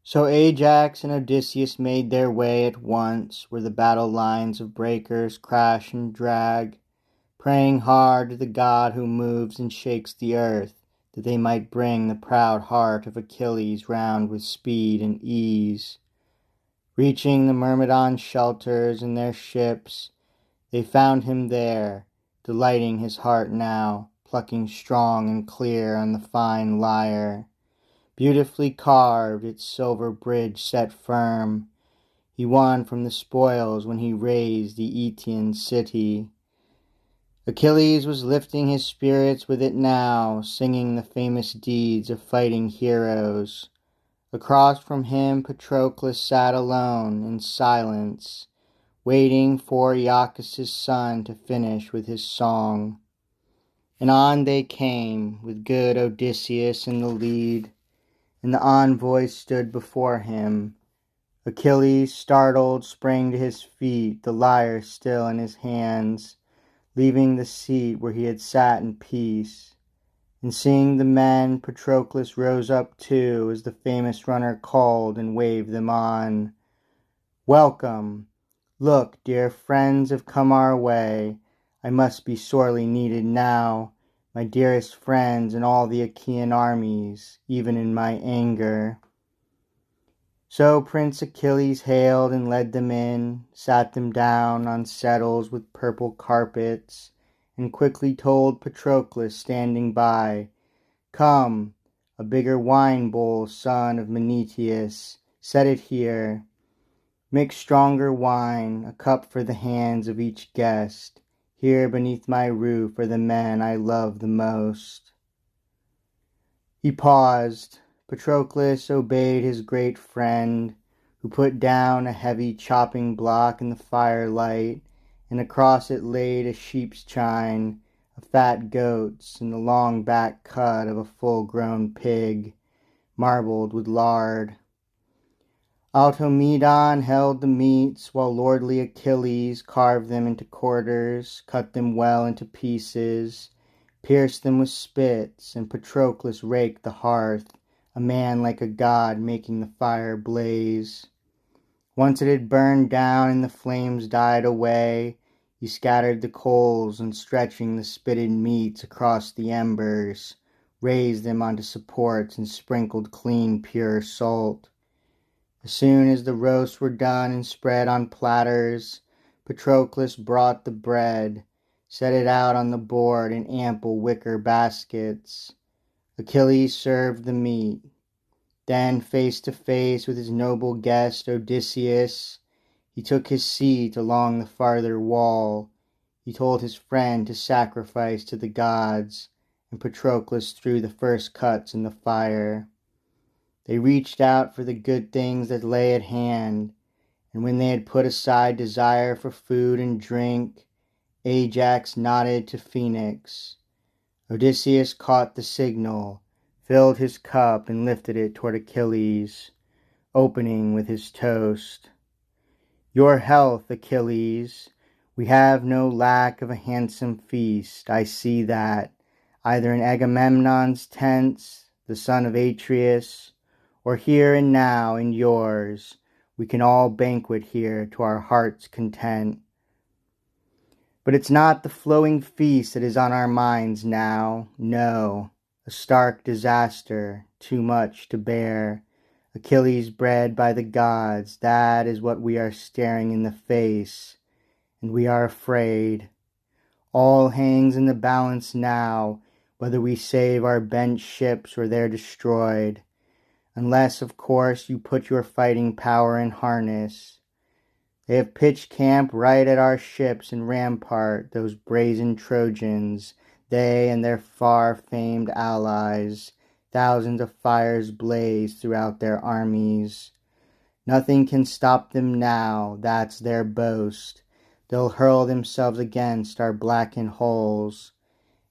So Ajax and Odysseus made their way at once where the battle lines of breakers crash and drag, praying hard to the god who moves and shakes the earth, that they might bring the proud heart of Achilles round with speed and ease. Reaching the Myrmidon shelters in their ships, they found him there, delighting his heart now, plucking strong and clear on the fine lyre. Beautifully carved, its silver bridge set firm, he won from the spoils when he razed the Aeaean city. Achilles was lifting his spirits with it now, singing the famous deeds of fighting heroes. Across from him Patroclus sat alone, in silence, waiting for Iacchus' son to finish with his song. And on they came, with good Odysseus in the lead, and the envoys stood before him. Achilles, startled, sprang to his feet, the lyre still in his hands, leaving the seat where he had sat in peace. And seeing the men, Patroclus rose up too, as the famous runner called and waved them on. Welcome! Look, dear friends have come our way. I must be sorely needed now, my dearest friends and all the Achaean armies, even in my anger. So Prince Achilles hailed and led them in, sat them down on settles with purple carpets, and quickly told Patroclus standing by, Come, a bigger wine bowl, son of Menetius, set it here. Mix stronger wine, a cup for the hands of each guest. Here beneath my roof are the men I love the most. He paused. Patroclus obeyed his great friend, who put down a heavy chopping block in the firelight, and across it laid a sheep's chine, a fat goat's, and the long back cut of a full-grown pig, marbled with lard. Automedon held the meats, while lordly Achilles carved them into quarters, cut them well into pieces, pierced them with spits, and Patroclus raked the hearth, a man like a god making the fire blaze. Once it had burned down and the flames died away, he scattered the coals and stretching the spitted meats across the embers, raised them onto supports and sprinkled clean pure salt. As soon as the roasts were done and spread on platters, Patroclus brought the bread, set it out on the board in ample wicker baskets. Achilles served the meat. Then, face to face with his noble guest Odysseus, he took his seat along the farther wall. He told his friend to sacrifice to the gods, and Patroclus threw the first cuts in the fire. They reached out for the good things that lay at hand, and when they had put aside desire for food and drink, Ajax nodded to Phoenix. Odysseus caught the signal, filled his cup, and lifted it toward Achilles, opening with his toast. Your health, Achilles. We have no lack of a handsome feast, I see that, either in Agamemnon's tents, the son of Atreus, or here and now in yours, we can all banquet here to our heart's content. But it's not the flowing feast that is on our minds now, no, a stark disaster, too much to bear. Achilles bred by the gods, that is what we are staring in the face, and we are afraid. All hangs in the balance now, whether we save our bent ships or they're destroyed. Unless, of course, you put your fighting power in harness. They have pitched camp right at our ships and rampart, those brazen Trojans, they and their far-famed allies. Thousands of fires blaze throughout their armies. Nothing can stop them now, that's their boast. They'll hurl themselves against our blackened hulls.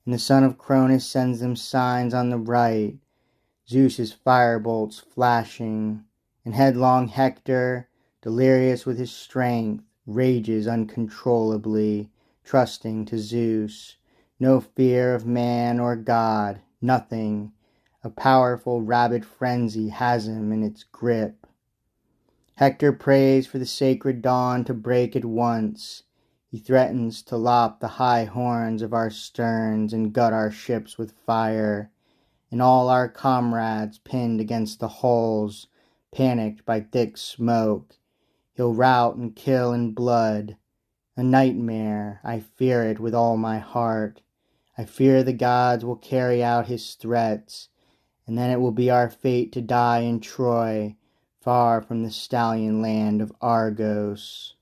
And the son of Cronus sends them signs on the right, Zeus's firebolts flashing, and headlong Hector, delirious with his strength, rages uncontrollably, trusting to Zeus. No fear of man or god, nothing. A powerful rabid frenzy has him in its grip. Hector prays for the sacred dawn to break at once. He threatens to lop the high horns of our sterns and gut our ships with fire, and all our comrades pinned against the hulls, panicked by thick smoke. He'll rout and kill in blood. A nightmare, I fear it with all my heart. I fear the gods will carry out his threats, and then it will be our fate to die in Troy, far from the stallion land of Argos.